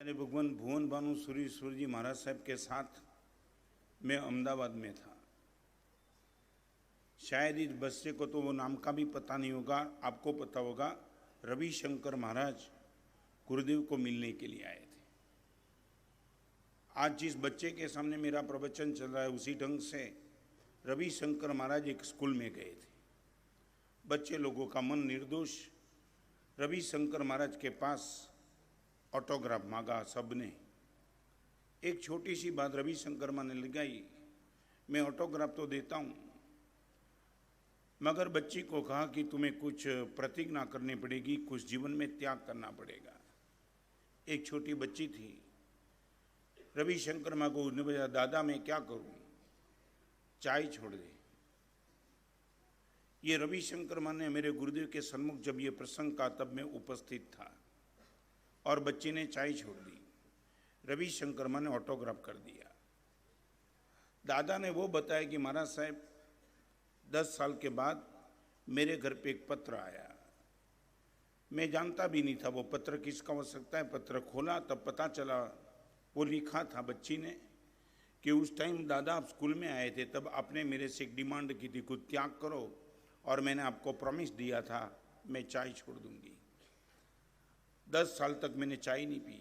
मैंने भगवान भुवन भानु सूरीश्वर जी महाराज साहब के साथ मैं अहमदाबाद में था। शायद इस बच्चे को तो वो नाम का भी पता नहीं होगा, आपको पता होगा। रविशंकर महाराज गुरुदेव को मिलने के लिए आए थे। आज जिस बच्चे के सामने मेरा प्रवचन चल रहा है उसी ढंग से रविशंकर महाराज एक स्कूल में गए थे। बच्चे लोगों का मन निर्दोष रविशंकर महाराज के पास ऑटोग्राफ मांगा सबने। एक छोटी सी बात रविशंकर माने लगाई, मैं ऑटोग्राफ तो देता हूँ, मगर बच्ची को कहा कि तुम्हें कुछ प्रतिज्ञा करनी पड़ेगी, कुछ जीवन में त्याग करना पड़ेगा। एक छोटी बच्ची थी। रविशंकर माँ को उसने बोला, दादा मैं क्या करूँ, चाय छोड़ दे। ये रविशंकर माँ ने मेरे गुरुदेव के सन्मुख जब ये प्रसंग का तब मैं उपस्थित था और बच्ची ने चाय छोड़ दी। रविशंकर माँ ने ऑटोग्राफ कर दिया। दादा ने वो बताया कि महाराज साहब 10 साल के बाद मेरे घर पे एक पत्र आया। मैं जानता भी नहीं था वो पत्र किसका हो सकता है। पत्र खोला तब पता चला वो लिखा था बच्ची ने कि उस टाइम दादा आप स्कूल में आए थे, तब आपने मेरे से एक डिमांड की थी, कुछ त्याग करो, और मैंने आपको प्रॉमिस दिया था मैं चाय छोड़ दूंगी। 10 साल तक मैंने चाय नहीं पी।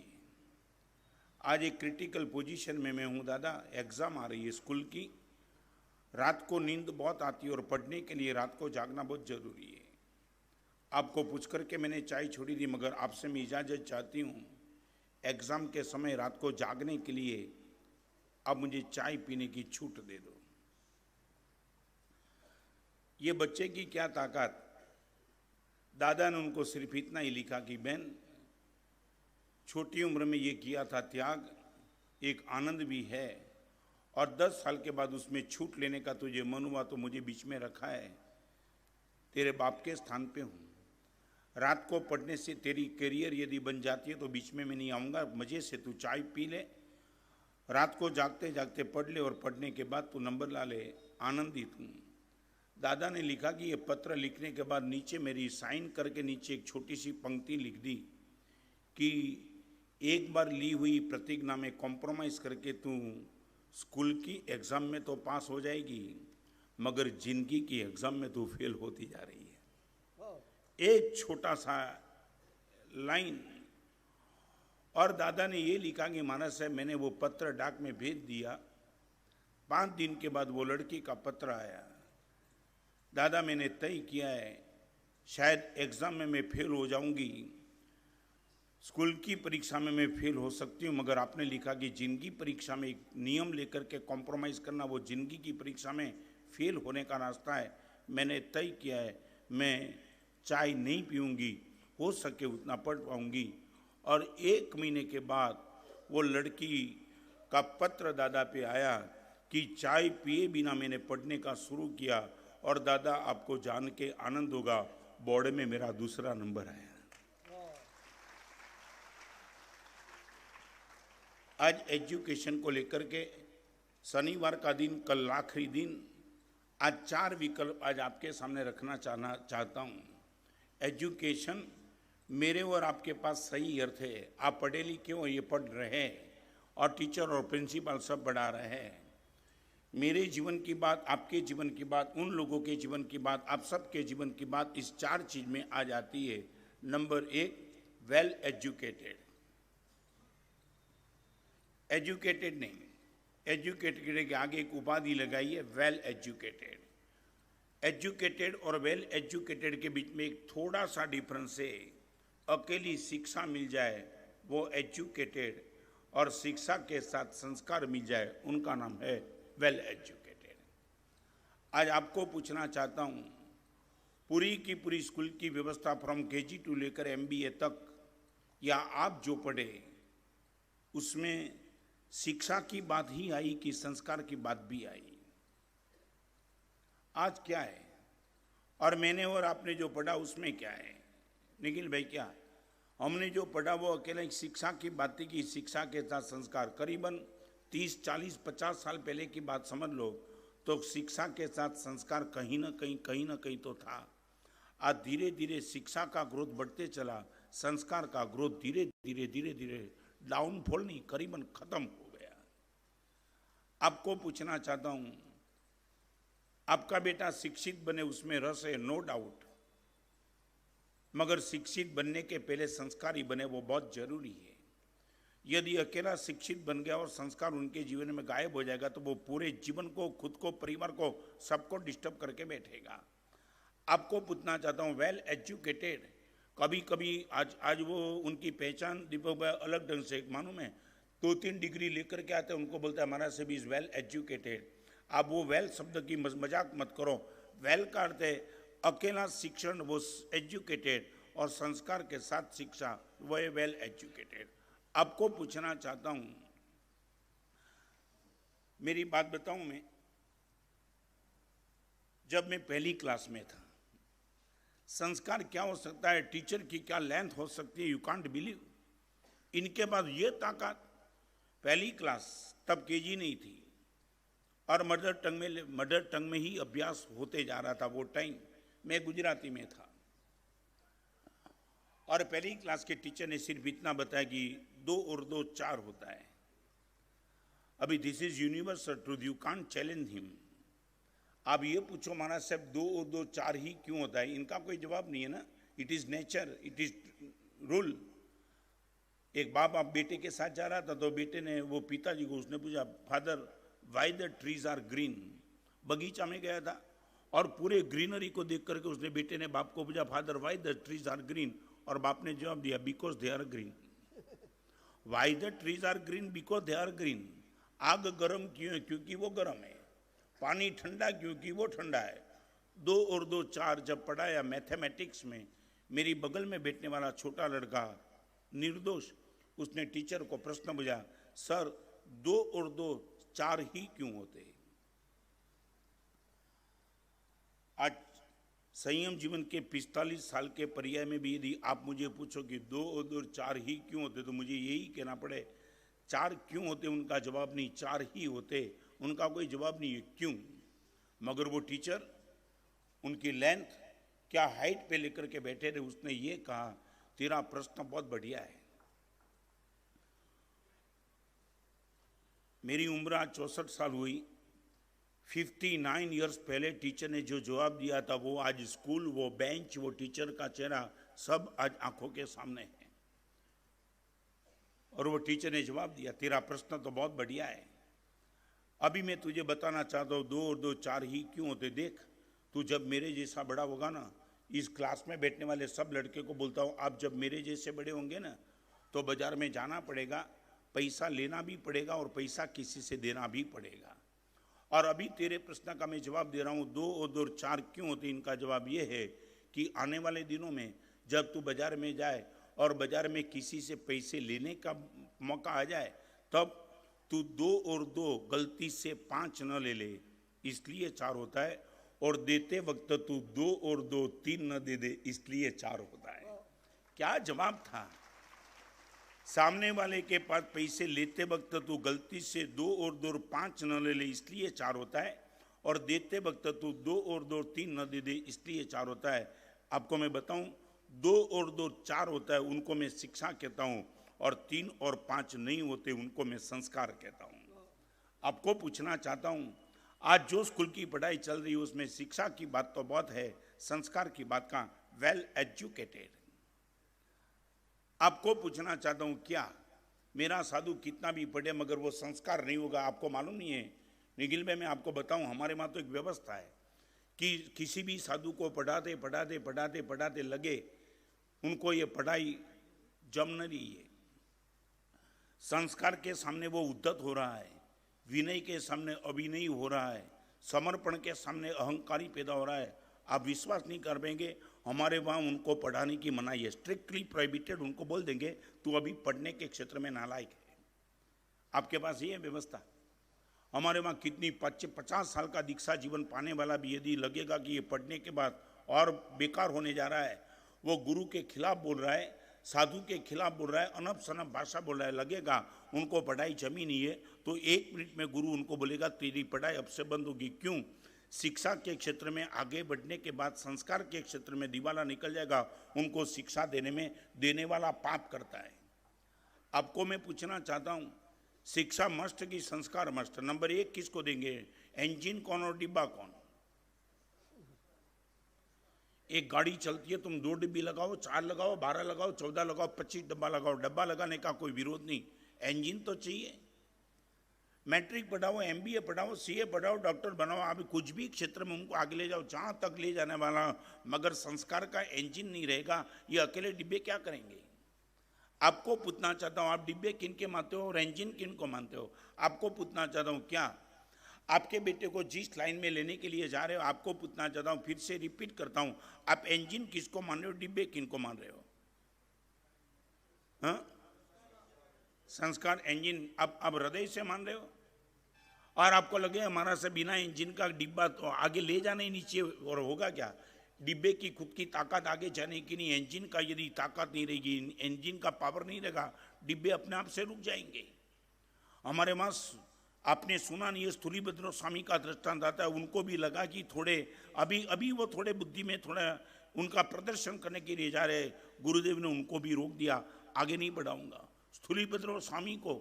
आज एक क्रिटिकल पोजीशन में मैं हूँ दादा, एग्ज़ाम आ रही है स्कूल की, रात को नींद बहुत आती है और पढ़ने के लिए रात को जागना बहुत ज़रूरी है। आपको पूछ करके मैंने चाय छोड़ी थी, मगर आपसे मैं इजाज़त चाहती हूँ, एग्ज़ाम के समय रात को जागने के लिए अब मुझे चाय पीने की छूट दे दो। ये बच्चे की क्या ताकत। दादा ने उनको सिर्फ इतना ही लिखा कि बहन, छोटी उम्र में ये किया था त्याग, एक आनंद भी है, और 10 साल के बाद उसमें छूट लेने का तुझे मन हुआ तो मुझे बीच में रखा है। तेरे बाप के स्थान पे हूँ। रात को पढ़ने से तेरी करियर यदि बन जाती है तो बीच में मैं नहीं आऊँगा, मज़े से तू चाय पी ले, रात को जागते जागते पढ़ ले, और पढ़ने के बाद तू नंबर ला ले, आनंदित हूँ। दादा ने लिखा कि ये पत्र लिखने के बाद नीचे मेरी साइन करके नीचे एक छोटी सी पंक्ति लिख दी कि एक बार ली हुई प्रतिज्ञा में कॉम्प्रोमाइज़ करके तू स्कूल की एग्ज़ाम में तो पास हो जाएगी, मगर जिंदगी की एग्ज़ाम में तू फेल होती जा रही है। एक छोटा सा लाइन। और दादा ने ये लिखा कि महाराज साहब मैंने वो पत्र डाक में भेज दिया। 5 दिन के बाद वो लड़की का पत्र आया। दादा मैंने तय किया है, शायद एग्ज़ाम में मैं फेल हो जाऊंगी, स्कूल की परीक्षा में मैं फेल हो सकती हूँ, मगर आपने लिखा कि जिंदगी परीक्षा में एक नियम लेकर के कॉम्प्रोमाइज़ करना वो जिंदगी की परीक्षा में फेल होने का रास्ता है। मैंने तय किया है, मैं चाय नहीं पीऊँगी, हो सके उतना पढ़ पाऊँगी। और 1 महीने के बाद वो लड़की का पत्र दादा पे आया कि चाय पिए बिना मैंने पढ़ने का शुरू किया, और दादा आपको जान के आनंद होगा, बोर्ड में मेरा दूसरा नंबर आया। आज एजुकेशन को लेकर के शनिवार का दिन, कल आखिरी दिन, आज 4 विकल्प आज आपके सामने रखना चाहता हूँ। एजुकेशन मेरे और आपके पास सही अर्थ है। आप पढ़े लिखे हो, ये पढ़ रहे हैं, और टीचर और प्रिंसिपल सब पढ़ा रहे हैं। मेरे जीवन की बात, आपके जीवन की बात, उन लोगों के जीवन की बात, आप सबके जीवन की बात, इस 4 चीज में आ जाती है। Number 1, well educated. एजुकेटेड नहीं, एजुकेटेड के आगे एक उपाधि लगाई है, वेल एजुकेटेड। एजुकेटेड और वेल एजुकेटेड के बीच में एक थोड़ा सा डिफरेंस है। अकेली शिक्षा मिल जाए वो एजुकेटेड, और शिक्षा के साथ संस्कार मिल जाए उनका नाम है वेल एजुकेटेड। आज आपको पूछना चाहता हूँ, पूरी की पूरी स्कूल की व्यवस्था फ्रॉम KG टू लेकर MBA तक, या आप जो पढ़े उसमें शिक्षा की बात ही आई कि संस्कार की बात भी आई? आज क्या है? और मैंने और आपने जो पढ़ा उसमें क्या है? निखिल भाई, क्या हमने जो पढ़ा वो अकेले शिक्षा की बात थी कि शिक्षा के साथ संस्कार। करीबन 30, 40, 50 साल पहले की बात समझ लो तो शिक्षा के साथ संस्कार कहीं ना कहीं तो था। आज धीरे धीरे शिक्षा का ग्रोथ बढ़ते चला, संस्कार का ग्रोथ धीरे धीरे डाउनफॉल नहीं, करीबन खत्म हो गया। आपको पूछना चाहता हूं, आपका बेटा शिक्षित बने उसमें रस है, नो डाउट, मगर शिक्षित बनने के पहले संस्कारी बने, वो बहुत जरूरी है। यदि अकेला शिक्षित बन गया और संस्कार उनके जीवन में गायब हो जाएगा तो वो पूरे जीवन को, खुद को, परिवार को, सबको डिस्टर्ब करके बैठेगा। आपको पूछना चाहता हूं, वेल एजुकेटेड, कभी कभी आज वो उनकी पहचान दीपक भाई अलग ढंग से, मालूम है 2-3 डिग्री लेकर के आते हैं, उनको बोलता है हमारा से भी इज वेल एजुकेटेड। आप वो वेल शब्द की मजाक मत करो। वेल का अर्थ है अकेला शिक्षण, वो एजुकेटेड, और संस्कार के साथ शिक्षा, वो है वेल एजुकेटेड। आपको पूछना चाहता हूं, मेरी बात बताऊं, मैं जब मैं पहली क्लास में था, संस्कार क्या हो सकता है, टीचर की क्या लेंथ हो सकती है, यू कांट बिलीव। इनके पास ये ताकत, पहली क्लास, तब केजी नहीं थी, और मदर टंग में ही अभ्यास होते जा रहा था। वो टाइम मैं गुजराती में था, और पहली क्लास के टीचर ने सिर्फ इतना बताया कि 2 और 2 4 होता है। अभी this is universal truth, you can't challenge him. आप ये पूछो महाराज साहब 2 और 2 4 ही क्यों होता है, इनका कोई जवाब नहीं है ना। It is nature, it is rule. एक बाप आप बेटे के साथ जा रहा था, तो बेटे ने वो पिताजी को उसने पूछा, father why the trees are green. बगीचा में गया था और पूरे ग्रीनरी को देख करके उसने, बेटे ने बाप को पूछा, father why the trees are green, और बाप ने जवाब दिया, because they are green. Why the trees are green, because they are green. आग गर्म क्यों है, क्योंकि वो गर्म है। पानी ठंडा क्योंकि वो ठंडा है। 2 और 2 4 जब पढ़ाया मैथमेटिक्स में, मेरी बगल में बैठने वाला छोटा लड़का निर्दोष, उसने टीचर को प्रश्न पूछा, सर 2 और 2 4 ही क्यों होते। आज संयम जीवन के 45 साल के पर्याय में भी यदि आप मुझे पूछो कि 2 और 2 4 ही क्यों होते, तो मुझे यही कहना पड़े, 4 क्यों होते उनका जवाब नहीं, 4 ही होते उनका कोई जवाब नहीं है, क्यों। मगर वो टीचर उनकी लेंथ क्या हाइट पे लेकर के बैठे थे, उसने ये कहा, तेरा प्रश्न बहुत बढ़िया है। मेरी उम्र आज 64 साल हुई, 59 इयर्स पहले टीचर ने जो जवाब दिया था, वो आज स्कूल, वो बेंच, वो टीचर का चेहरा, सब आज आंखों के सामने है। और वो टीचर ने जवाब दिया, तेरा प्रश्न तो बहुत बढ़िया है। अभी मैं तुझे बताना चाहता हूँ 2 और 2 4 ही क्यों होते। देख, तू जब मेरे जैसा बड़ा होगा ना, इस क्लास में बैठने वाले सब लड़के को बोलता हूँ, आप जब मेरे जैसे बड़े होंगे ना, तो बाजार में जाना पड़ेगा, पैसा लेना भी पड़ेगा और पैसा किसी से देना भी पड़ेगा। और अभी तेरे प्रश्न का मैं जवाब दे रहा हूँ, 2 और 2 4 क्यों होते। इनका जवाब ये है कि आने वाले दिनों में जब तू बाजार में जाए और बाजार में किसी से पैसे लेने का मौका आ जाए, तब तू 2 और 2 गलती से 5 न ले ले, इसलिए 4 होता है। और देते वक्त तू 2 और 2 3 न दे दे, इसलिए 4 होता है। क्या जवाब था। सामने वाले के पास पैसे लेते वक्त तू गलती से 2 और 2 5 न ले ले, इसलिए 4 होता है। और देते वक्त तू 2 और 2 3 न दे दे, इसलिए 4 होता है। आपको मैं बताऊं, 2 और 2 4 होता है, उनको मैं शिक्षा कहता हूं, और 3 और 5 नहीं होते, उनको मैं संस्कार कहता हूं। आपको पूछना चाहता हूं, आज जो स्कूल की पढ़ाई चल रही है उसमें शिक्षा की बात तो बहुत है, संस्कार की बात का, वेल एजुकेटेड। आपको पूछना चाहता हूं, क्या मेरा साधु कितना भी पढ़े मगर वो संस्कार नहीं होगा, आपको मालूम नहीं है। निखिल भाई, मैं आपको बताऊं, हमारे वहां तो एक व्यवस्था है कि किसी भी साधु को पढ़ाते पढ़ाते पढ़ाते पढ़ाते लगे उनको ये पढ़ाई जम न रही है, संस्कार के सामने वो उद्धत हो रहा है, विनय के सामने अभिनय हो रहा है, समर्पण के सामने अहंकारी पैदा हो रहा है, आप विश्वास नहीं कर पाएंगे। हमारे वहाँ उनको पढ़ाने की मनाही है, स्ट्रिक्टली प्रोहिबिटेड। उनको बोल देंगे तू अभी पढ़ने के क्षेत्र में नालायक है। आपके पास ये व्यवस्था। हमारे वहाँ कितनी 50 साल का दीक्षा जीवन पाने वाला भी यदि लगेगा कि ये पढ़ने के बाद और बेकार होने जा रहा है, वो गुरु के खिलाफ बोल रहा है, साधु के खिलाफ बोल रहा है, अनब सनब भाषा बोल रहा है, लगेगा उनको पढ़ाई जमी नहीं है, तो 1 मिनट में गुरु उनको बोलेगा तेरी पढ़ाई अब से बंद होगी। क्यों? शिक्षा के क्षेत्र में आगे बढ़ने के बाद संस्कार के क्षेत्र में दिवाला निकल जाएगा, उनको शिक्षा देने वाला पाप करता है। आपको मैं पूछना चाहता हूं, शिक्षा मस्ट की संस्कार मस्ट? नंबर 1 किसको देंगे? इंजन कौन और डिब्बा कौन? एक गाड़ी चलती है, तुम 2 डिब्बी लगाओ, 4 लगाओ, 12 लगाओ, 14 लगाओ, 25 डब्बा लगाओ, डब्बा लगाने का कोई विरोध नहीं, इंजन तो चाहिए। मैट्रिक पढ़ाओ, एमबीए पढ़ाओ, सीए पढ़ाओ, डॉक्टर बनाओ, आप कुछ भी क्षेत्र में उनको आगे ले जाओ, जहां तक ले जाने वाला, मगर संस्कार का इंजन नहीं रहेगा, ये अकेले डिब्बे क्या करेंगे? आपको पूछना चाहता हूं, आप डिब्बे किन के मानते हो और इंजन किन को मानते हो? आपको पूछना चाहता हूं, क्या आपके बेटे को जिस लाइन में लेने के लिए जा रहे हो, आपको पूछना चाहता हूं, फिर से रिपीट करता हूं, आप इंजन किसको मान रहे हो, डिब्बे किन को मान रहे हो? हाँ, संस्कार इंजन अब हृदय से मान रहे हो? और आपको लगे हमारा से बिना इंजन का डिब्बा तो आगे ले जाना ही नीचे, और होगा क्या? डिब्बे की खुद की ताकत आगे जाने की नहीं, इंजन का यदि ताकत नहीं रहेगी, इंजन का पावर नहीं रहेगा, डिब्बे अपने आप से रुक जाएंगे। हमारे वहां आपने सुना नहीं, ये स्थूलीभद्र स्वामी का दृष्टांत आता है, उनको भी लगा कि थोड़े अभी वो थोड़े बुद्धि में थोड़ा उनका प्रदर्शन करने के लिए जा रहे, गुरुदेव ने उनको भी रोक दिया, आगे नहीं बढ़ाऊंगा स्थूलीभद्र स्वामी को।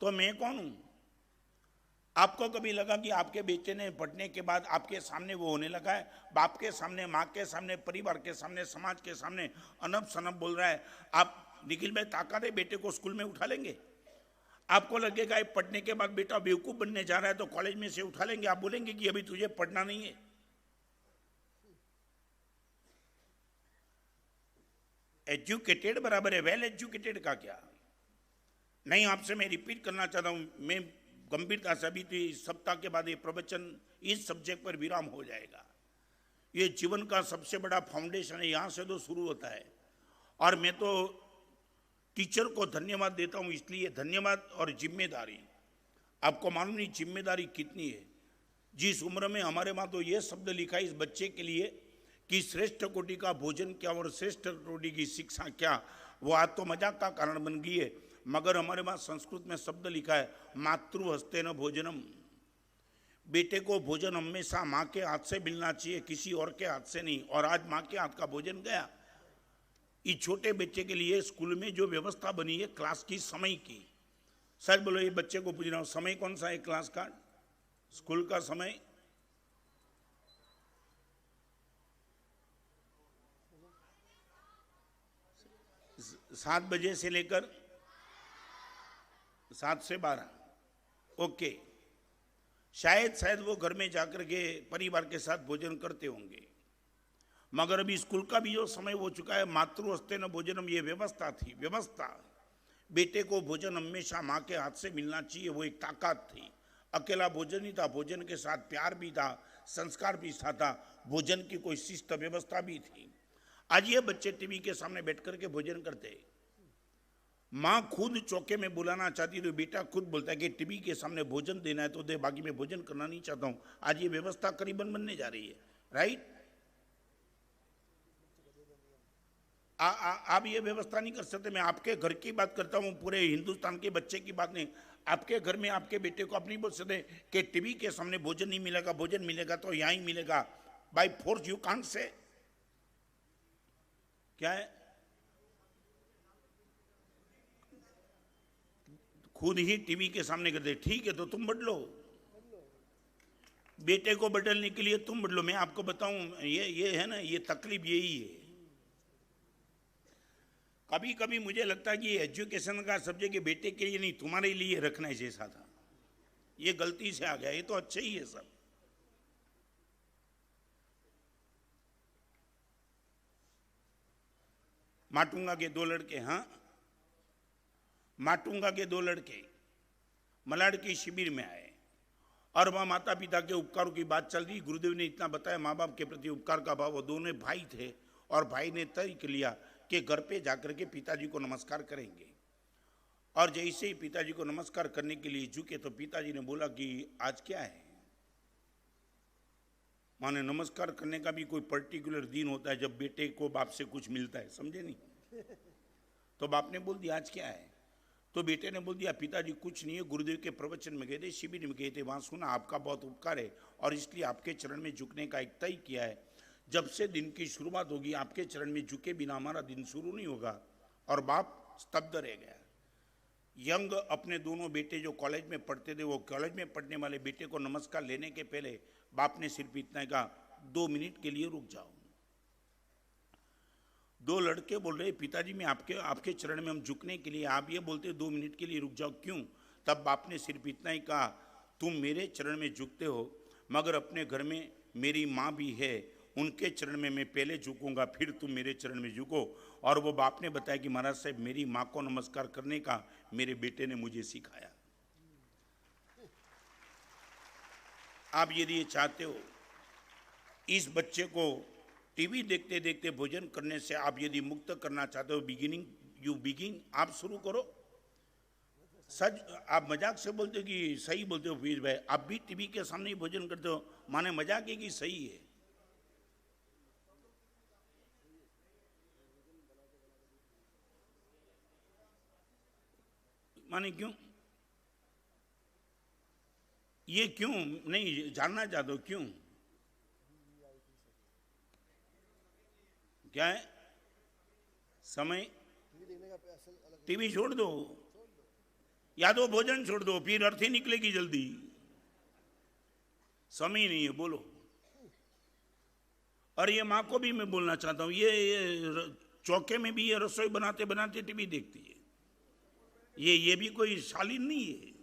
तो मैं कौन हूं? आपको कभी लगा कि आपके बेटे ने पढ़ने के बाद आपके सामने वो होने लगा है, बाप के सामने, माँ के सामने, परिवार के सामने, समाज के सामने अनब सनब बोल रहा है, आप निखिल भाई ताकत है बेटे को स्कूल में उठा लेंगे? आपको लगेगा ये पढ़ने के बाद बेटा बेवकूफ बनने जा रहा है तो कॉलेज में से उठा लेंगे, आप बोलेंगे कि अभी तुझे पढ़ना नहीं है? एजुकेटेड बराबर है वेल एजुकेटेड का क्या? नहीं, आपसे मैं रिपीट करना चाहता हूं, मैं गंभीरता से अभी तो सप्ताह के बाद ये प्रवचन इस सब्जेक्ट पर विराम हो जाएगा। ये जीवन का सबसे बड़ा फाउंडेशन है, यहां से तो शुरू होता है। और मैं तो टीचर को धन्यवाद देता हूं, इसलिए धन्यवाद और जिम्मेदारी, आपको मालूम नहीं जिम्मेदारी कितनी है। जिस उम्र में हमारे वहां तो ये शब्द लिखा है इस बच्चे के लिए कि श्रेष्ठ कोटि का भोजन क्या और श्रेष्ठ कोटि की शिक्षा क्या, वो आज तो मजाक का कारण बन गई है, मगर हमारे वहां संस्कृत में शब्द लिखा है मातृ हस्ते न भोजनम। बेटे को भोजन हमेशा माँ के हाथ से मिलना चाहिए, किसी और के हाथ से नहीं। और आज माँ के हाथ का भोजन गया। इस छोटे बच्चे के लिए स्कूल में जो व्यवस्था बनी है क्लास की, समय की, सच बोलो, ये बच्चे को पूछ रहा हूं समय कौन सा है क्लास का, स्कूल का समय? सात बजे से लेकर 7 से 12। ओके, शायद वो घर में जाकर के परिवार के साथ भोजन करते होंगे, मगर अभी स्कूल का भी जो समय हो चुका है, मातृ हस्ते न भोजनम, ये व्यवस्था थी, व्यवस्था। बेटे को भोजन हमेशा माँ के हाथ से मिलना चाहिए, वो एक ताकत थी। अकेला भोजन ही था, भोजन के साथ प्यार भी था, संस्कार भी था, भोजन की कोई शिष्ट व्यवस्था भी थी। आज ये बच्चे टीवी के सामने बैठ करके भोजन करते, माँ खुद चौके में बुलाना चाहती तो बेटा खुद बोलता है कि टीवी के सामने भोजन देना है तो दे, बाकी मैं भोजन करना नहीं चाहता हूं। आज ये व्यवस्था करीबन बनने जा रही है, राइट? आप ये व्यवस्था नहीं कर सकते। मैं आपके घर की बात करता हूं, पूरे हिंदुस्तान के बच्चे की बात नहीं। आपके घर में आपके बेटे को आप नहीं बोल सकते कि टीवी के सामने भोजन नहीं मिलेगा, भोजन मिलेगा तो यहां ही मिलेगा, by force you can't say. क्या है? खुद ही टीवी के सामने कर दे, ठीक है तो तुम बदलो, बेटे को बदलने के लिए तुम बदलो। मैं आपको बताऊं, ये है ना, ये तकलीफ यही है। कभी कभी मुझे लगता है कि एजुकेशन का सब्जेक्ट ये बेटे के लिए नहीं तुम्हारे लिए रखना है जैसा था, ये गलती से आ गया। ये तो अच्छे ही है सब। माटुंगा के 2 लड़के, हाँ, माटुंगा के 2 लड़के मलाड की शिविर में आए और वहां माता पिता के उपकारों की बात चल रही। गुरुदेव ने इतना बताया, माँ बाप के प्रति उपकार का भाव। वो दोनों भाई थे और भाई ने तय कर लिया कि घर पे जाकर के पिताजी को नमस्कार करेंगे। और जैसे ही पिताजी को नमस्कार करने के लिए झुके तो पिताजी ने बोला कि आज क्या है? माने नमस्कार करने का भी कोई पर्टिकुलर दिन होता है जब बेटे को बाप से कुछ मिलता है, समझे नहीं? तो बाप ने बोल दिया आज क्या है? तो बेटे ने बोल दिया पिताजी कुछ नहीं है, गुरुदेव के प्रवचन में गए थे, शिविर में गए थे, वहां सुना आपका बहुत उपकार है और इसलिए आपके चरण में झुकने का एक तय किया है। जब से दिन की शुरुआत होगी आपके चरण में झुके बिना हमारा दिन शुरू नहीं होगा। और बाप स्तब्ध रह गया। यंग अपने दोनों बेटे जो कॉलेज में पढ़ते थे, वो कॉलेज में पढ़ने वाले बेटे को नमस्कार लेने के पहले बाप ने सिर्फ इतना कहा, 2 मिनट के लिए रुक जाओ। 2 लड़के बोल रहे, पिताजी मैं आपके चरण में हम झुकने के लिए, आप ये बोलते 2 मिनट के लिए रुक जाओ, क्यों? तब बाप ने सिर्फ इतना ही कहा, तुम मेरे चरण में झुकते हो, मगर अपने घर में मेरी माँ भी है, उनके चरण में मैं पहले झुकूंगा, फिर तुम मेरे चरण में झुको। और वो बाप ने बताया कि महाराज साहब, मेरी माँ को नमस्कार करने का मेरे बेटे ने मुझे सिखाया। आप यदि ये चाहते हो इस बच्चे को टीवी देखते देखते भोजन करने से आप यदि मुक्त करना चाहते हो, बिगिन आप शुरू करो। सच आप मजाक से बोलते हो कि सही बोलते हो पीयूष भाई? आप भी टीवी के सामने ही भोजन करते हो, माने मजाक है कि सही है? माने क्यों? ये क्यों नहीं जानना चाहते हो? क्यों? क्या है? समय टीवी छोड़ दो या तो भोजन छोड़ दो, फिर अर्थी निकलेगी जल्दी। समय नहीं है, बोलो। और ये माँ को भी मैं बोलना चाहता हूँ, ये चौके में भी ये रसोई बनाते बनाते टीवी देखती है। ये भी कोई शालीन नहीं है।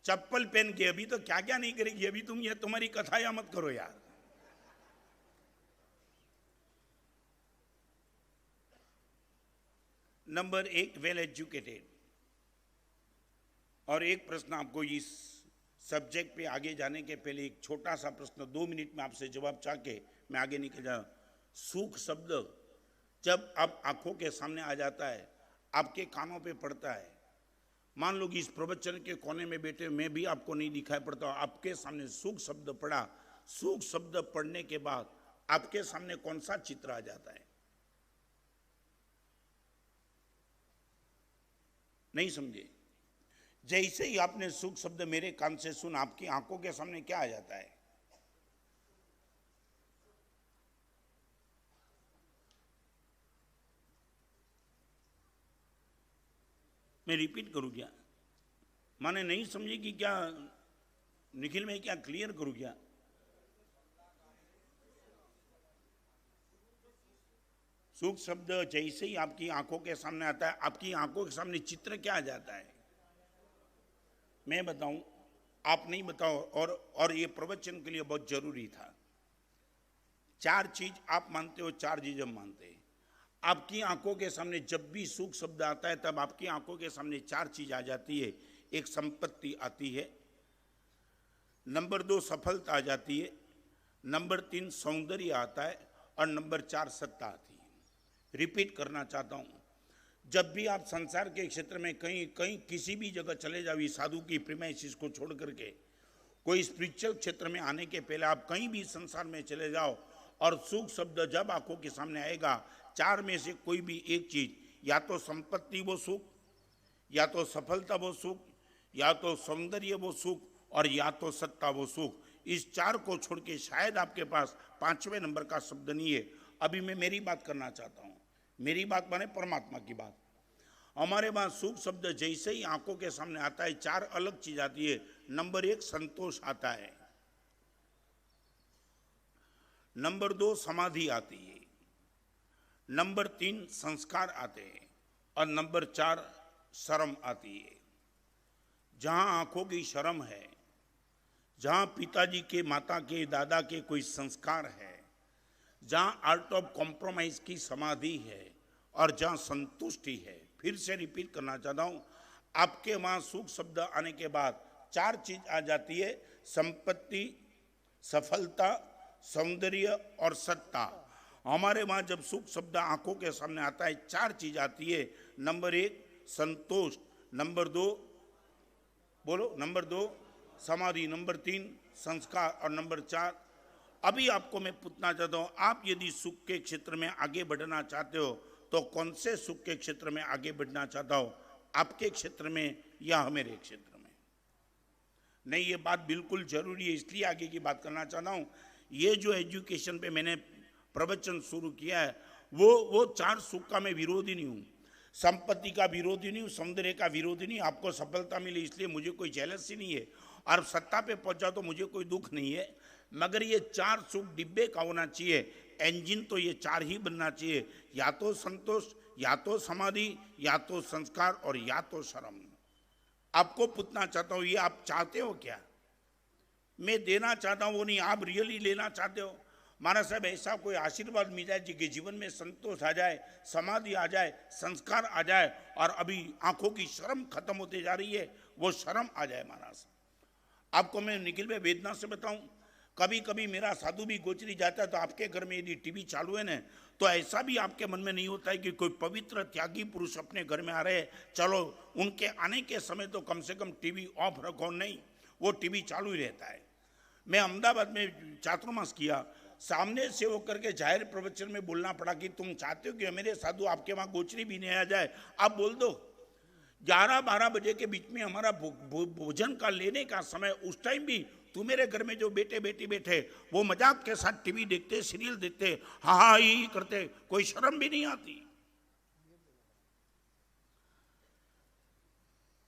चप्पल पहन के अभी तो क्या क्या नहीं करेगी। अभी तुम ये तुम्हारी कथा या मत करो यार। Number 1, well educated. और एक प्रश्न आपको इस सब्जेक्ट पे आगे जाने के पहले, एक छोटा सा प्रश्न 2 मिनट में आपसे जवाब चाह के मैं आगे निकल जाऊं। सुख शब्द जब आप आंखों के सामने आ जाता है, आपके कानों पे पड़ता है, मान लो कि इस प्रवचन के कोने में बैठे मैं भी आपको नहीं दिखाई पड़ता, आपके सामने सुख शब्द पड़ा। सुख शब्द पढ़ने के बाद आपके सामने कौन सा चित्र आ जाता है? नहीं समझे? जैसे ही आपने सुख शब्द मेरे कान से सुन, आपकी आंखों के सामने क्या आ जाता है? मैं रिपीट करूं क्या? माने नहीं समझे कि क्या निखिल, में क्या क्लियर करूं क्या? सुख शब्द जैसे ही आपकी आंखों के सामने आता है, आपकी आंखों के सामने चित्र क्या आ जाता है? मैं बताऊं, आप नहीं बताओ। और ये प्रवचन के लिए बहुत जरूरी था। 4 चीज आप मानते हो, 4 चीज हम मानते हैं। आपकी आंखों के सामने जब भी सुख शब्द आता है, तब आपकी आंखों के सामने 4 चीज आ जाती है। एक संपत्ति आती है, नंबर 2 सफलता आ जाती है, नंबर 3 सौंदर्य आता है, और नंबर 4 सत्ता आती है। रिपीट करना चाहता हूं, जब भी आप संसार के क्षेत्र में कहीं कहीं किसी भी जगह चले जाओ, साधु की प्रीमाइसिस को छोड़ करके कोई स्पिरिचुअल क्षेत्र में आने के पहले आप कहीं भी संसार में चले जाओ, और सुख शब्द जब आंखों के सामने आएगा, 4 में से कोई भी एक चीज, या तो संपत्ति वो सुख, या तो सफलता वो सुख, या तो सौंदर्य वो सुख, और या तो सत्ता वो सुख। इस 4 को छोड़ के शायद आपके पास 5वें नंबर का शब्द नहीं है। अभी मैं मेरी बात करना चाहता हूं। मेरी बात माने परमात्मा की बात। हमारे पास सुख शब्द जैसे ही आंखों के सामने आता है, 4 अलग चीज आती है। नंबर 1 संतोष आता है, नंबर 2 समाधि आती है, नंबर 3 संस्कार आते हैं, और नंबर 4 शर्म आती है। जहां आंखों की शर्म है, जहां पिताजी के, माता के, दादा के कोई संस्कार है, जहां आर्ट ऑफ कॉम्प्रोमाइज की समाधि है, और जहां संतुष्टि है। फिर से रिपीट करना चाहता हूं, आपके वहां सुख शब्द आने के बाद 4 चीज आ जाती है, संपत्ति, सफलता, सौंदर्य और सत्ता। हमारे वहां जब सुख शब्द आंखों के सामने आता है, 4 चीज आती है। नंबर 1 संतोष, नंबर 2 बोलो, नंबर 2 समाधि, नंबर 3 संस्कार, और नंबर 4। अभी आपको मैं पूछना चाहता हूं, आप यदि सुख के क्षेत्र में आगे बढ़ना चाहते हो, तो कौन से सुख के क्षेत्र में आगे बढ़ना चाहता हो? आपके क्षेत्र में या हमारे क्षेत्र में? नहीं, ये बात बिल्कुल जरूरी है, इसलिए आगे की बात करना चाहता हूं। ये जो एजुकेशन पे मैंने प्रवचन शुरू किया है, वो 4 सुख का मैं विरोधी नहीं हूं। संपत्ति का विरोधी नहीं हूँ, सौंदर्य का विरोधी नहीं। आपको सफलता मिली इसलिए मुझे कोई जेलसी नहीं है, और सत्ता पे पहुंचा तो मुझे कोई दुख नहीं है, मगर ये चार सुख डिब्बे का होना चाहिए। इंजन तो ये चार ही बनना चाहिए, या तो संतोष, या तो समाधि, या तो संस्कार, और या तो शर्म। आपको पूछना चाहता हूं, ये आप चाहते हो क्या? मैं देना चाहता हूं वो नहीं, आप रियली लेना चाहते हो? महाराज साहब ऐसा कोई आशीर्वाद मिल जाए कि जीवन में संतोष आ जाए, समाधि आ जाए, संस्कार आ जाए, और अभी आंखों की शर्म खत्म होती जा रही है, वो शर्म आ जाए। महाराज आपको मैं निखिल में वेदना से बताऊं, कभी कभी मेरा साधु भी गोचरी जाता है तो आपके घर में यदि टीवी चालू है ना, तो ऐसा भी आपके मन में नहीं होता है कि कोई पवित्र त्यागी पुरुष अपने घर में आ रहे हैं, चलो उनके आने के समय तो कम से कम टीवी ऑफ रखो। नहीं, वो टीवी चालू ही रहता है। मैं अहमदाबाद में चातुर्मास किया, सामने से होकर के जाहिर प्रवचन में बोलना पड़ा कि तुम चाहते हो कि मेरे साधु आपके वहां गोचरी भी नहीं आ जाए, आप बोल दो। 11-12 बजे के बीच में हमारा भोजन का लेने का समय, उस टाइम भी तू मेरे घर में जो बेटे बेटी बैठे वो मजाक के साथ टीवी देखते, सीरियल देखते, हाँ हाँ ही करते, कोई शर्म भी नहीं आती।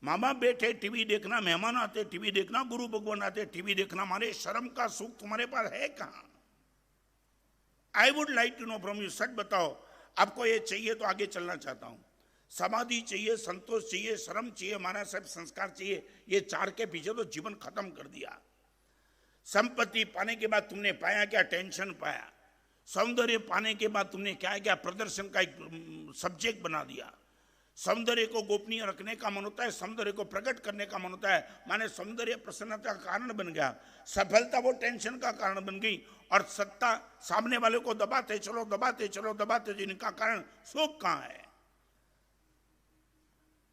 माँ बाप बैठे टीवी देखना, मेहमान आते टीवी देखना, गुरु भगवान आते टीवी देखना, हमारे शर्म का सुख तुम्हारे पास है कहां? I would like to know from you, सच बताओ, आपको ये चाहिए तो आगे चलना चाहता हूं। समाधि चाहिए, संतोष चाहिए, शर्म चाहिए, महाराज साहब संस्कार चाहिए, ये चार के पीछे तो जीवन खत्म कर दिया। संपत्ति पाने के बाद तुमने पाया क्या? टेंशन पाया। सौंदर्य पाने के बाद तुमने क्या क्या? प्रदर्शन का एक सब्जेक्ट बना दिया। सौंदर्य को गोपनीय रखने का मन होता है, सौंदर्य को प्रकट करने का मन होता है, माने सौंदर्य प्रसन्नता का कारण बन गया, सफलता वो टेंशन का कारण बन गई, और सत्ता सामने वाले को दबाते चलो दबाते चलो दबाते चलो, इनका कारण सुख कहां है?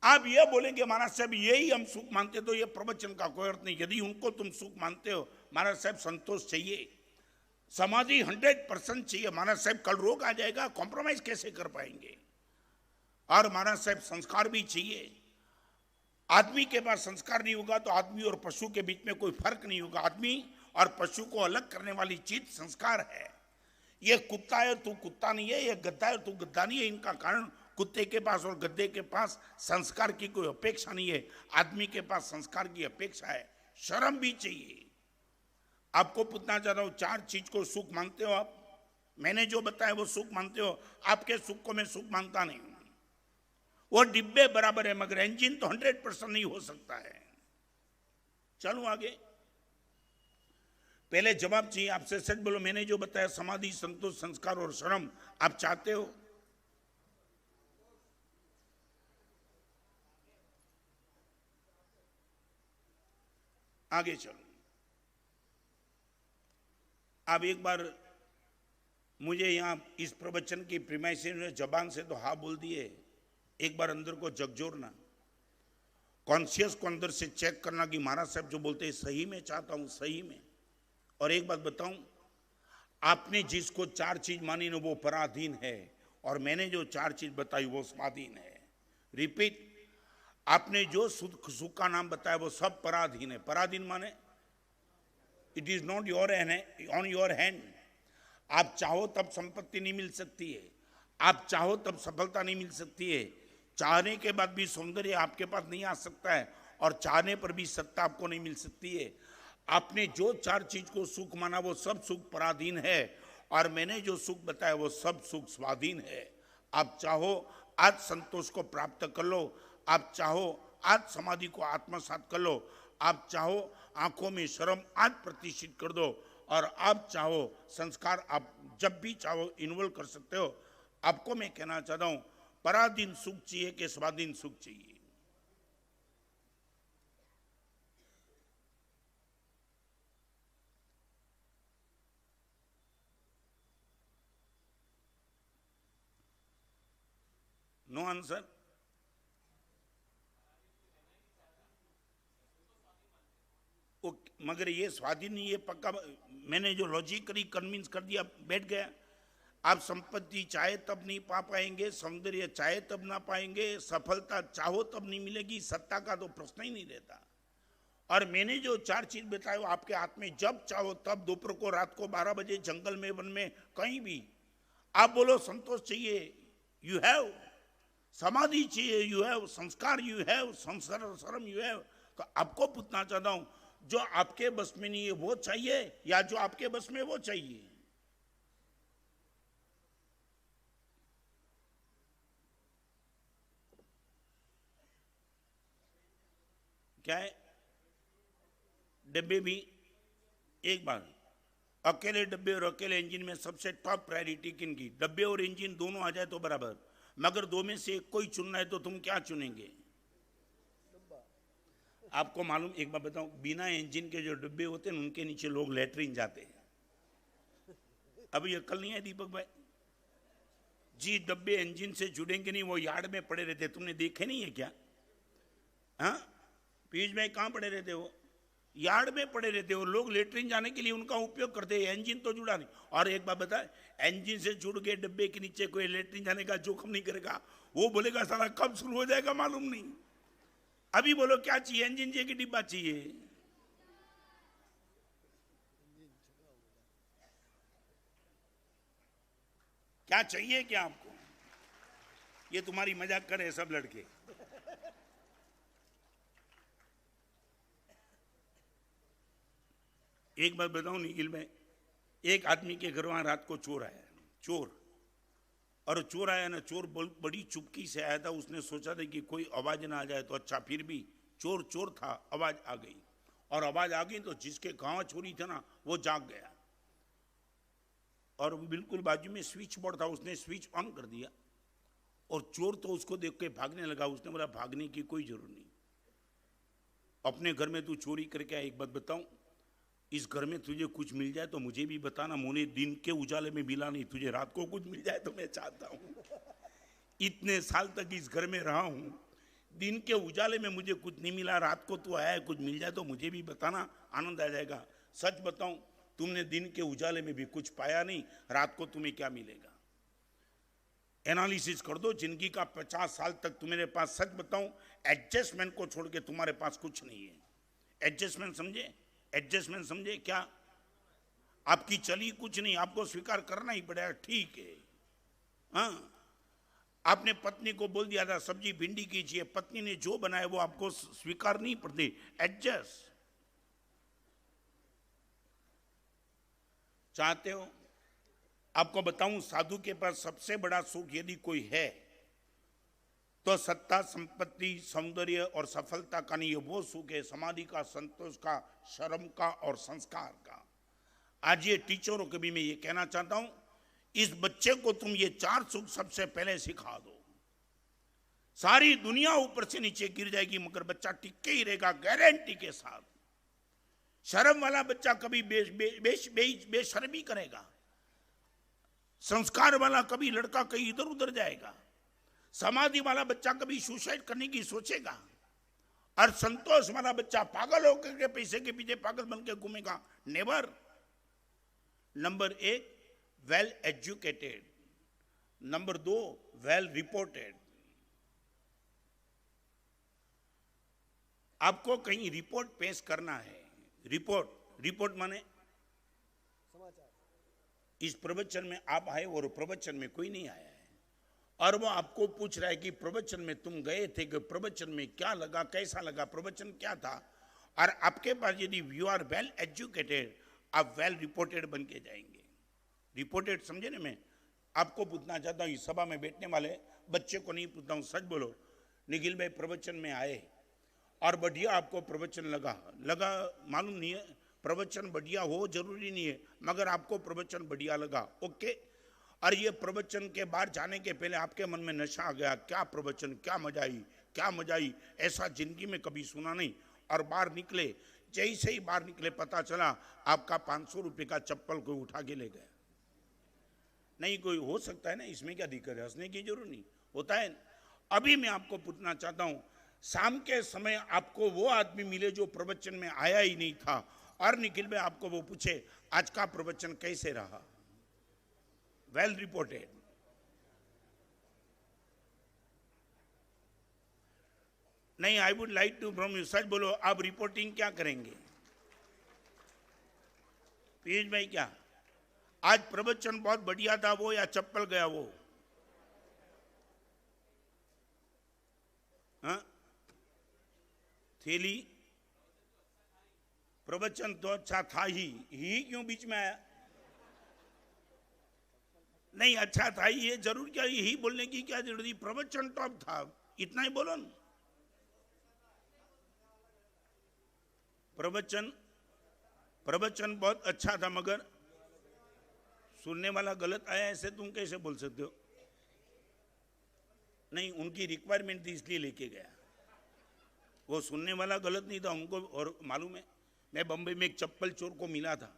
आप ये बोलेंगे महाराज साहब यही हम सुख मानते, तो ये प्रवचन का कोई अर्थ नहीं। यदि उनको तुम सुख मानते हो, महाराज साहब संतोष चाहिए, समाधि 100% चाहिए। महाराज साहब कल रोग आ जाएगा, कॉम्प्रोमाइज कैसे कर पाएंगे? और महाराज साहब संस्कार भी चाहिए। आदमी के पास संस्कार नहीं होगा तो आदमी और पशु के बीच में कोई फर्क नहीं होगा। आदमी और पशु को अलग करने वाली चीज संस्कार है। ये कुत्ता है तू कुत्ता नहीं है, ये गद्दा है तू गद्दा नहीं है, इनका कारण कुत्ते के पास और गद्दे के पास संस्कार की कोई अपेक्षा नहीं है, आदमी के पास संस्कार की अपेक्षा है। शर्म भी चाहिए। आपको पूछना चाह रहा हूं, चार चीज को सुख मानते हो आप? मैंने जो बताया वो सुख मानते हो? आपके सुख को मैं सुख मानता नहीं हूं। वो डिब्बे बराबर है, मगर इंजन तो 100% नहीं हो सकता है। चलो आगे। पहले जवाब चाहिए आपसे, सच बोलो, मैंने जो बताया समाधि, संतोष, संस्कार और शर्म, आप चाहते हो? आगे चलो। अब एक बार मुझे यहां इस प्रवचन की प्रीमाइसिस जबान से तो हाँ बोल दिए, एक बार अंदर को झकझोरना, कॉन्शियस को अंदर से चेक करना कि महाराज साहब जो बोलते हैं सही में चाहता हूं, सही में। और एक बात बताऊं, आपने जिसको चार चीज मानी ना वो पराधीन है, और मैंने जो चार चीज बताई वो स्वाधीन है। रिपीट, आपने जो सुख का नाम बताया वो सब पराधीन है। पराधीन माने it is not your on your hand. आप चाहो तब संपत्ति नहीं मिल सकती है, आप चाहो तब सफलता नहीं मिल सकती है, चाहने के बाद भी सौंदर्य आपके पास नहीं आ सकता है, और चाहने पर भी सत्ता आपको नहीं मिल सकती है। आपने जो चार चीज को सुख माना वो सब सुख पराधीन है, और मैंने जो सुख बताया वो सब सुख स्वाधीन है। आप चाहो आज संतोष को प्राप्त कर लो, आप चाहो आज समाधि को आत्मसात कर लो, आप चाहो आंखों में शर्म आज प्रतिष्ठित कर दो, और आप चाहो संस्कार आप जब भी चाहो इन्वॉल्व कर सकते हो। आपको मैं कहना चाहता हूं, पराधीन सुख चाहिए कि स्वाधीन सुख चाहिए? No answer. मगर ये स्वाधीन नहीं, ये पक्का मैंने जो लॉजिकली कन्विंस कर दिया, बैठ गया। आप संपत्ति चाहे तब नहीं पा पाएंगे, सौंदर्य चाहे तब ना पाएंगे, सफलता चाहो तब नहीं मिलेगी, सत्ता का तो प्रश्न ही नहीं रहता। और मैंने जो चार चीज बताए वो आपके हाथ में, जब चाहो तब, दोपहर को, रात को, 12 बजे, जंगल में, वन में, कहीं भी। आप बोलो संतोष चाहिए, यू हैव। समाधि चाहिए, यू हैव संस्कार, यू हैव संस्कार, शर्म यू हैव। तो आपको पूछना चाहता हूं, जो आपके बस में नहीं है वो चाहिए या जो आपके बस में वो चाहिए? क्या है? डब्बे भी एक बार, अकेले डब्बे और अकेले इंजन में सबसे टॉप प्रायोरिटी किन की? डब्बे और इंजन दोनों आ जाए तो बराबर, मगर दो में से एक कोई चुनना है तो तुम क्या चुनेंगे? आपको मालूम, एक बार बताऊं, बिना इंजन के जो डब्बे होते हैं उनके नीचे लोग लेटरिन जाते हैं। अब ये कल नहीं है दीपक भाई जी, डब्बे इंजन से जुड़ेंगे नहीं, वो यार्ड में पड़े रहते, तुमने देखे नहीं है क्या? हाँ, पीयूष भाई कहाँ पड़े रहते? वो यार्ड में पड़े रहते हो, लोग लेटरिन जाने के लिए उनका उपयोग करते हैं, इंजन तो जुड़ा नहीं। और एक बात बताए, इंजन से जुड़ के डब्बे के नीचे कोई लेटरिन जाने का जोखम नहीं करेगा, वो बोलेगा साला कब शुरू हो जाएगा मालूम नहीं। अभी बोलो क्या चाहिए? इंजन चाहिए कि डिब्बा चाहिए? क्या चाहिए क्या आपको? ये तुम्हारी मजाक करे सब लड़के। एक बात बताऊं निखिल भाई, एक आदमी के घर वहां रात को चोर आया, चोर, और चोर आया ना, चोर बड़ी चुपकी से आया था, उसने सोचा था कि कोई आवाज ना आ जाए तो अच्छा, फिर भी चोर चोर था, आवाज आ गई, और आवाज आ गई तो जिसके गांव चोरी था ना वो जाग गया, और बिल्कुल बाजू में स्विच बोर्ड था, उसने स्विच ऑन कर दिया, और चोर तो उसको देख के भागने लगा। उसने बोला भागने की कोई जरूरत नहीं, अपने घर में तू चोरी करके आया, एक बात बताऊं, इस घर में तुझे कुछ मिल जाए तो मुझे भी बताना, मुझे दिन के उजाले में मिला नहीं, तुझे रात को कुछ मिल जाए तो मैं चाहता हूं। इतने साल तक इस घर में रहा हूं, दिन के उजाले में मुझे कुछ नहीं मिला, रात को तू आया है, कुछ मिल जाए तो मुझे भी बताना, आनंद आ जाएगा। सच बताऊं, तुमने दिन के उजाले में भी कुछ पाया नहीं, रात को तुम्हें क्या मिलेगा? एनालिसिस कर दो जिंदगी का, 50 साल तक तुम्हारे पास, सच बताऊं, एडजस्टमेंट को छोड़ के तुम्हारे पास कुछ नहीं है। एडजस्टमेंट समझे? एडजस्टमेंट समझे क्या? आपकी चली कुछ नहीं, आपको स्वीकार करना ही पड़ेगा, ठीक है। हाँ, आपने पत्नी को बोल दिया था सब्जी भिंडी कीजिए, पत्नी ने जो बनाया वो आपको स्वीकार नहीं पड़ती, एडजस्ट। चाहते हो? आपको बताऊं, साधु के पास सबसे बड़ा सुख यदि कोई है तो सत्ता, संपत्ति, सौंदर्य और सफलता का नहीं है, वो सुख है समाधि का, संतोष का, शर्म का और संस्कार का। आज ये टीचरों को भी मैं ये कहना चाहता हूं, इस बच्चे को तुम ये 4 सुख सबसे पहले सिखा दो, सारी दुनिया ऊपर से नीचे गिर जाएगी मगर बच्चा टिक के ही रहेगा, गारंटी के साथ। शर्म वाला बच्चा कभी बेशर्मी करेगा, संस्कार वाला कभी लड़का कहीं इधर उधर जाएगा, समाधि वाला बच्चा कभी सुसाइड करने की सोचेगा, और संतोष वाला बच्चा पागल होकर के पैसे के पीछे पागल बन के घूमेगा, never. Number 1 well educated, number 2 well reported. आपको कहीं रिपोर्ट पेश करना है, रिपोर्ट माने इस प्रवचन में आप आए और प्रवचन में कोई नहीं आया है, और वो आपको पूछ रहा है कि प्रवचन में तुम गए थे, कि प्रवचन में क्या लगा, कैसा लगा, प्रवचन क्या था। और आपके पास यदि यू आर वेल एजुकेटेड, आप वेल रिपोर्टेड बन के जाएंगे। रिपोर्टेड समझे ना? मैं आपको पूछना चाहता हूँ, इस सभा में बैठने वाले बच्चे को नहीं पूछता हूँ, सच बोलो, निखिल भाई प्रवचन में आए और बढ़िया आपको प्रवचन लगा, मालूम नहीं है, प्रवचन बढ़िया हो जरूरी नहीं है, मगर आपको प्रवचन बढ़िया लगा, ओके। और ये प्रवचन के बाहर जाने के पहले आपके मन में नशा आ गया, क्या प्रवचन, क्या मजा आई, ऐसा जिंदगी में कभी सुना नहीं। और बाहर निकले, जैसे ही बाहर निकले पता चला आपका 500 रुपये का चप्पल कोई उठा के ले गया। नहीं, कोई हो सकता है ना, इसमें क्या दिक्कत है, हंसने की जरूरत नहीं, होता है। अभी मैं आपको पूछना चाहता हूं, शाम के समय आपको वो आदमी मिले जो प्रवचन में आया ही नहीं था, और निखिल भाई आपको वो पूछे आज का प्रवचन कैसे रहा, वेल रिपोर्टेड। नहीं, I would like to from you, सच बोलो, आप रिपोर्टिंग क्या करेंगे? पीयूष भाई क्या आज प्रवचन बहुत बढ़िया था वो, या चप्पल गया वो? थैली, प्रवचन तो अच्छा था ही क्यों बीच में आया? नहीं, अच्छा था ही, ये जरूर क्या यही बोलने की क्या जरूरत? प्रवचन टॉप था, इतना ही बोलो ना। प्रवचन बहुत अच्छा था, मगर सुनने वाला गलत आया, ऐसे तुम कैसे बोल सकते हो? नहीं, उनकी रिक्वायरमेंट थी इसलिए लेके गया। वो सुनने वाला गलत नहीं था उनको। और मालूम है, मैं बम्बई में एक चप्पल चोर को मिला था।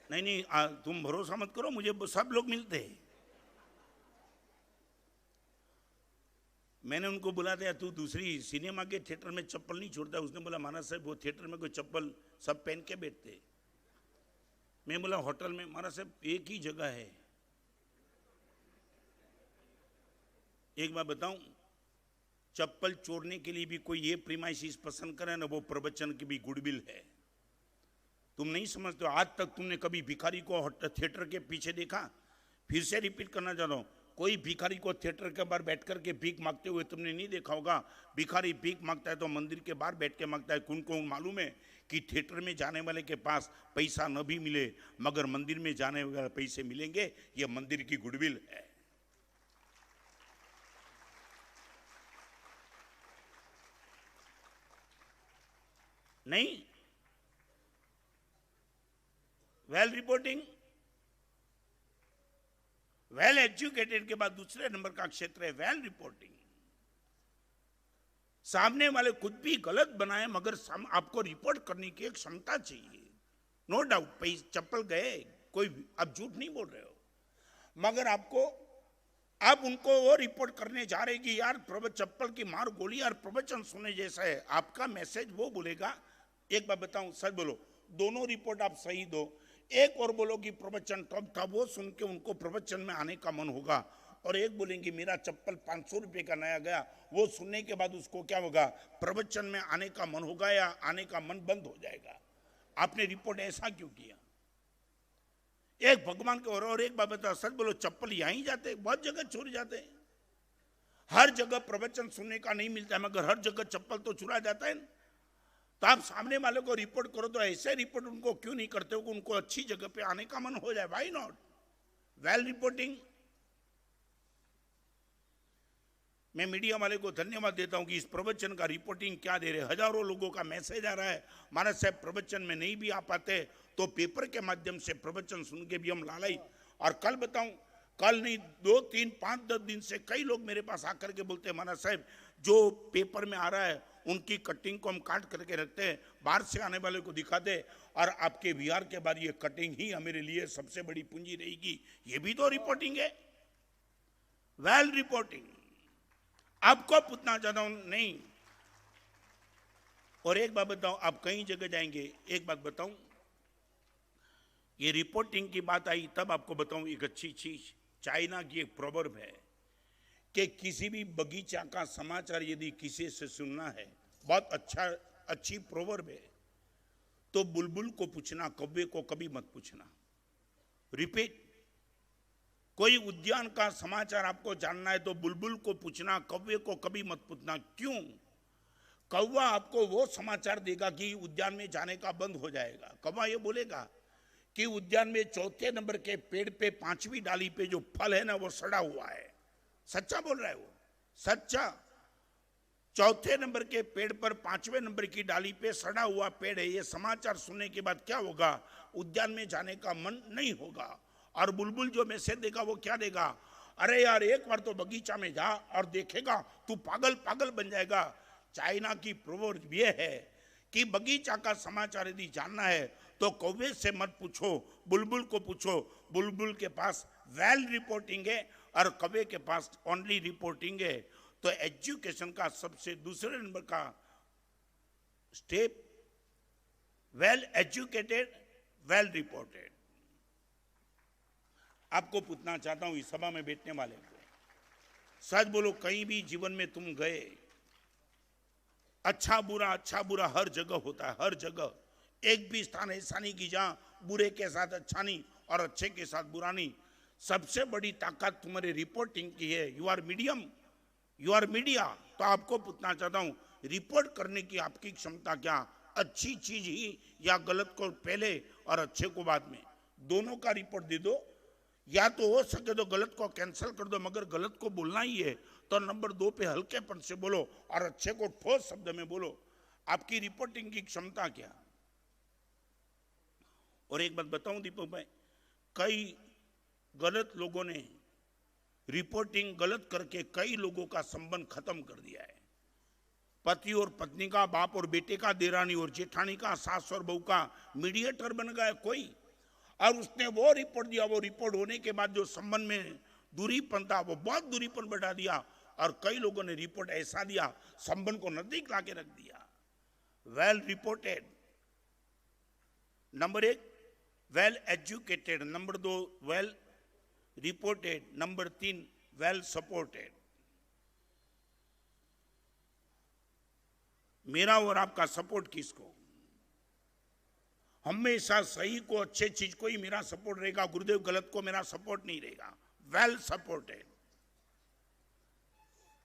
नहीं, तुम भरोसा मत करो, मुझे सब लोग मिलते हैं। मैंने उनको बोला था, तू दूसरी सिनेमा के थिएटर में चप्पल नहीं छोड़ता। उसने बोला, महाराज साहब वो थिएटर में कोई चप्पल सब पहन के बैठते। मैं बोला, होटल में? महाराज साहब एक ही जगह है। एक बात बताऊं, चप्पल चोरने के लिए भी कोई ये प्रीमाइसिस पसंद करे ना, वो प्रवचन की भी गुडविल है। तुम नहीं समझते हो। आज तक तुमने कभी भिखारी को थिएटर के पीछे देखा? फिर से रिपीट करना चाह रहा हूं, कोई भिखारी को थिएटर के बाहर बैठ करके भीख मांगते हुए तुमने नहीं देखा होगा। भिखारी भीख मांगता है तो मंदिर के बाहर बैठ के मांगता है। उनको मालूम है कि थिएटर में जाने वाले के पास पैसा न भी मिले, मगर मंदिर में जाने वाले पैसे मिलेंगे। यह मंदिर की गुडविल है। नहीं, वेल रिपोर्टिंग, वेल एजुकेटेड के बाद दूसरे नंबर का क्षेत्र है वेल रिपोर्टिंग। सामने वाले कुछ भी गलत बनाए, मगर आपको रिपोर्ट करने की एक क्षमता चाहिए। नो डाउट, चप्पल गए, कोई आप झूठ नहीं बोल रहे हो, मगर आपको अब उनको वो रिपोर्ट करने जा रहे कि यार चप्पल की मार गोली, यार प्रवचन सुनने जैसा है। आपका मैसेज वो बोलेगा। एक बात बताऊं, सच बोलो, दोनों रिपोर्ट आप सही दो। एक और बोलो कि प्रवचन टॉप था, वो सुन के उनको प्रवचन में आने का मन होगा। और एक बोलेंगे मेरा चप्पल 500 रुपए का नया गया, वो सुनने के बाद उसको क्या होगा? प्रवचन में आने का मन होगा या आने का मन बंद हो जाएगा। आपने रिपोर्ट ऐसा क्यों किया? एक भगवान के और एक बात बता, सच बोलो, चप्पल यहीं जाते, बहुत जगह चोरी जाते हैं। हर जगह प्रवचन सुनने का नहीं मिलता है, मगर हर जगह चप्पल तो चुरा जाता है। तो आप सामने वाले को रिपोर्ट करो, तो ऐसे रिपोर्ट उनको क्यों नहीं करते हो कि उनको अच्छी जगह पे आने का मन हो जाए? Why not? Well reporting. मैं मीडिया वाले को धन्यवाद देता हूं कि इस प्रवचन का रिपोर्टिंग क्या दे रहे। हजारों लोगों का मैसेज आ रहा है, महाराज साहब प्रवचन में नहीं भी आ पाते तो पेपर के माध्यम से प्रवचन सुन के भी हम लालाई। और कल बताऊं, कल नहीं 2, 3, 5, 10 दिन से कई लोग मेरे पास आकर के बोलते हैं, महाराज साहब जो पेपर में आ रहा है उनकी कटिंग को हम काट करके रखते हैं, बाहर से आने वाले को दिखाते, और आपके विहार के बाद ये कटिंग ही हमारे लिए सबसे बड़ी पूंजी रहेगी। ये भी तो रिपोर्टिंग है, वेल रिपोर्टिंग। आपको पूछना चाहता हूं, नहीं। और एक बात बताऊं, आप कई जगह जाएंगे, एक बात बताऊं, ये रिपोर्टिंग की बात आई तब आपको बताऊं एक अच्छी चीज। चाइना की एक प्रोवर्ब है कि किसी भी बगीचा का समाचार यदि किसी से सुनना है, बहुत अच्छी प्रोवर्ब है, तो बुलबुल को पूछना, कौवे को कभी मत पूछना। रिपीट, कोई उद्यान का समाचार आपको जानना है तो बुलबुल को पूछना, कौवे को कभी मत पूछना। क्यों? कौवा आपको वो समाचार देगा कि उद्यान में जाने का बंद हो जाएगा। कौवा ये बोलेगा कि उद्यान में 4थे नंबर के पेड़ पे 5वीं डाली पे जो फल है ना, वो सड़ा हुआ है। सच्चा बोल रहा है वो, सच्चा। 4थे नंबर के पेड़ पर 5वें नंबर की डाली पे सड़ा हुआ पेड़ है। ये समाचार सुनने के बाद क्या होगा? उद्यान में जाने का मन नहीं होगा। और बुलबुल जो मैसेज देगा वो क्या देगा? अरे यार एक बार तो बगीचा में जा और देखेगा, तू पागल पागल बन जाएगा। चाइना की प्रोवर्ब ये है कि बगीचा का समाचार यदि जानना है तो कौवे से मत पूछो, बुलबुल को पूछो। बुलबुल के पास वेल रिपोर्टिंग है और कौवे के पास ओनली रिपोर्टिंग है। तो एजुकेशन का सबसे दूसरे नंबर का step, well educated, well reported. आपको पूछना चाहता हूं इस सभा में बैठने वाले को, सच बोलो, कहीं भी जीवन में तुम गए, अच्छा बुरा हर जगह होता है, हर जगह। एक भी स्थान ऐसा नहीं कि जहां बुरे के साथ अच्छा नहीं और अच्छे के साथ बुरा नहीं। सबसे बड़ी ताकत तुम्हारे रिपोर्टिंग की है। You are medium, you are media. तो आपको पूछना चाहता हूं, रिपोर्ट करने की आपकी क्षमता क्या, अच्छी चीज ही या गलत को पहले और अच्छे को बाद में, दोनों का रिपोर्ट दे दो। या तो हो सके तो गलत को कैंसिल कर दो, मगर गलत को बोलना ही है तो नंबर 2 पे हल्केपन से बोलो और अच्छे को ठोस शब्द में बोलो। आपकी रिपोर्टिंग की क्षमता क्या। और एक बात बताऊं दीपक भाई, कई गलत लोगों ने रिपोर्टिंग गलत करके कई लोगों का संबंध खत्म कर दिया है। पति और पत्नी का, बाप और बेटे का, देरानी और जेठानी का, सास और बहू का मीडिएटर बन गया कोई, और उसने वो रिपोर्ट दिया। वो रिपोर्ट होने के बाद जो संबंध में दूरीपन था वो बहुत दूरीपन बढ़ा दिया, और कई लोगों ने रिपोर्ट ऐसा दिया संबंध को नजदीक लाके रख दिया। Well reported number 1, well educated number 2, well reported number 3, well supported. मेरा और आपका सपोर्ट किसको, हमेशा सही को, अच्छे चीज को ही मेरा सपोर्ट रहेगा, गुरुदेव गलत को मेरा सपोर्ट नहीं रहेगा। Well supported,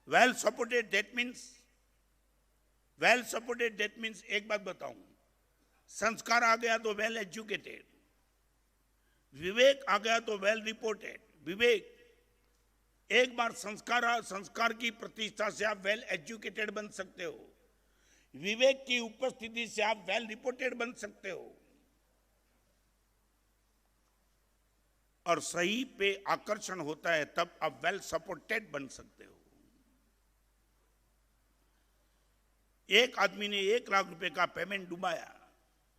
well supported that means, well supported that means एक बात बताऊं, संस्कार आ गया तो वेल एजुकेटेड, विवेक आ गया तो वेल रिपोर्टेड। विवेक, एक बार संस्कार की प्रतिष्ठा से आप वेल एजुकेटेड बन सकते हो, विवेक की उपस्थिति से आप वेल रिपोर्टेड बन सकते हो, और सही पे आकर्षण होता है तब आप वेल सपोर्टेड बन सकते हो। एक आदमी ने 1 लाख रुपए का पेमेंट डुबाया।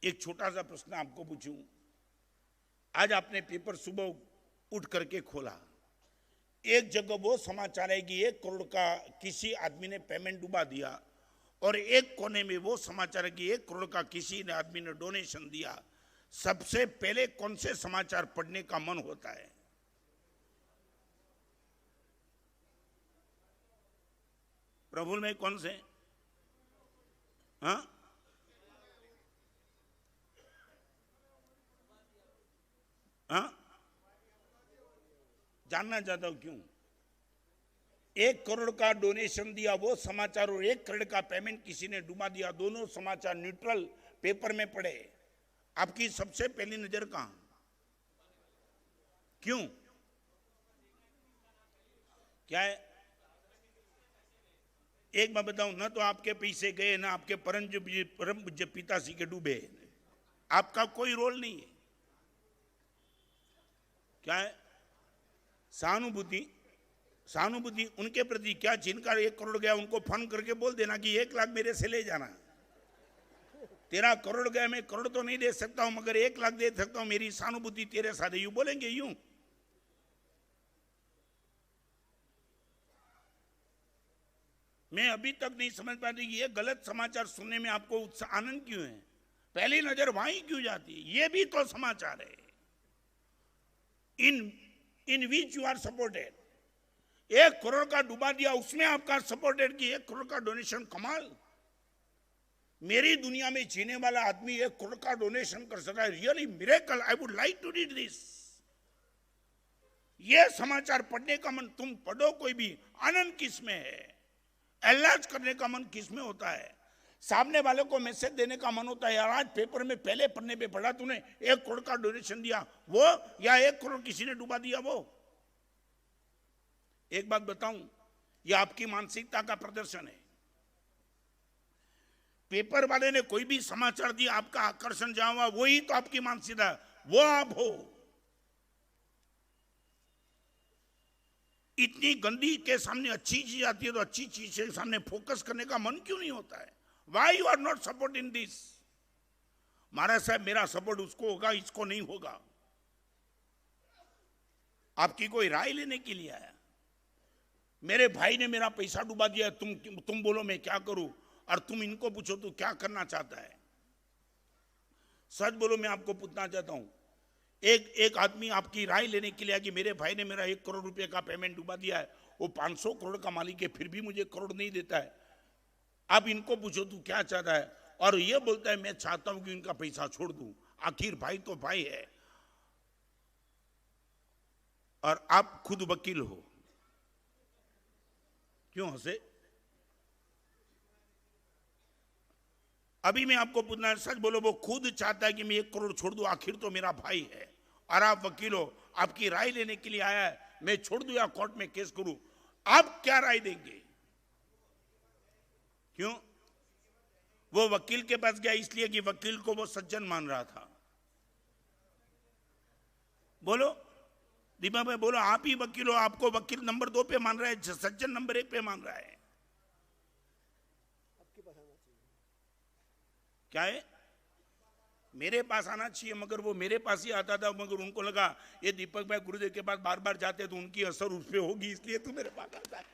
एक छोटा सा प्रश्न आपको पूछूं, आज आपने पेपर सुबह उठ करके खोला, एक जगह वो समाचार है कि 1 करोड़ का किसी आदमी ने पेमेंट डुबा दिया, और एक कोने में वो समाचार है कि 1 करोड़ का किसी ने आदमी ने डोनेशन दिया। सबसे पहले कौन से समाचार पढ़ने का मन होता है? प्रभु में कौन से? हाँ, हाँ, जानना चाहता हूं क्यों? 1 करोड़ का डोनेशन दिया वो समाचार, और 1 करोड़ का पेमेंट किसी ने डुबा दिया, दोनों समाचार न्यूट्रल पेपर में पड़े, आपकी सबसे पहली नजर कहां? क्यों? क्या है? एक बात बताऊं, ना तो आपके पैसे गए, ना आपके परम पूज्य पिताजी के डूबे, आपका कोई रोल नहीं है। क्या है? सहानुभूति। सहानुभूति उनके प्रति क्या, जिनका 1 करोड़ गया उनको फोन करके बोल देना कि 1 लाख मेरे से ले जाना। तेरा करोड़ गया, मैं करोड़ तो नहीं दे सकता हूं मगर 1 लाख दे सकता हूं, मेरी सहानुभूति तेरे साथ है, यूं बोलेंगे? यूं मैं अभी तक नहीं समझ पाती कि ये गलत समाचार सुनने में आपको आनंद क्यों है, पहली नजर वहीं क्यों जाती है? ये भी तो समाचार है in which you are supported. 1 crore का डुबा दिया, उसमें आपका सपोर्टेड कि 1 करोड़ का डोनेशन। कमाल, मेरी दुनिया में जीने वाला आदमी 1 करोड़ का डोनेशन कर सका है, really miracle. I would like to read this. ये समाचार पढ़ने का मन तुम पढ़ो, कोई भी आनंद किसमें है, एलाज करने का मन किसमें होता है, सामने वाले को मैसेज देने का मन होता है, यार आज पेपर में पहले पन्ने पे पढ़ा तूने 1 करोड़ का डोनेशन दिया वो, या 1 करोड़ किसी ने डुबा दिया वो। एक बात बताऊं, यह आपकी मानसिकता का प्रदर्शन है। पेपर वाले ने कोई भी समाचार दिया, आपका आकर्षण जहां हुआ वही तो आपकी मानसिकता, वो आप हो। इतनी गंदी के सामने अच्छी चीज आती है तो अच्छी चीज के सामने फोकस करने का मन क्यों नहीं होता है? Why you are not supporting this? महाराज साहब मेरा सपोर्ट उसको होगा, इसको नहीं होगा। आपकी कोई राय लेने के लिए आया? मेरे भाई ने मेरा पैसा डुबा दिया, तुम बोलो मैं क्या करूं, और तुम इनको पूछो तू क्या करना चाहता है। सच बोलो, मैं आपको पूछना चाहता हूं, एक आदमी आपकी राय लेने के लिए आया कि मेरे भाई ने मेरा 1 करोड़ रुपए का पेमेंट डुबा दिया है, वो 500 करोड़ का मालिक है फिर भी मुझे करोड़ नहीं देता है। आप इनको पूछो तू क्या चाहता है, और ये बोलता है मैं चाहता हूं कि इनका पैसा छोड़ दूं। आखिर भाई तो भाई है, और आप खुद वकील हो। क्यों हंसे? अभी मैं आपको पूछना, सच बोलो, वो खुद चाहता है कि मैं 1 करोड़ छोड़ दूं, आखिर तो मेरा भाई है, और आप वकील हो, आपकी राय लेने के लिए आया है, मैं छोड़ दूं या कोर्ट में केस करूं, आप क्या राय देंगे? क्यों? वो वकील के पास गया इसलिए कि वकील को वो सज्जन मान रहा था। बोलो दीपा भाई, बोलो, आप ही वकील हो, आपको वकील नंबर 2 पे मान रहा है, सज्जन नंबर 1 पे मान रहा है, क्या है? मेरे पास आना चाहिए, मगर वो मेरे पास ही आता था, मगर उनको लगा ये दीपक भाई गुरुदेव के पास बार बार जाते तो उनकी असर उस पर होगी, इसलिए तू मेरे पास आता है।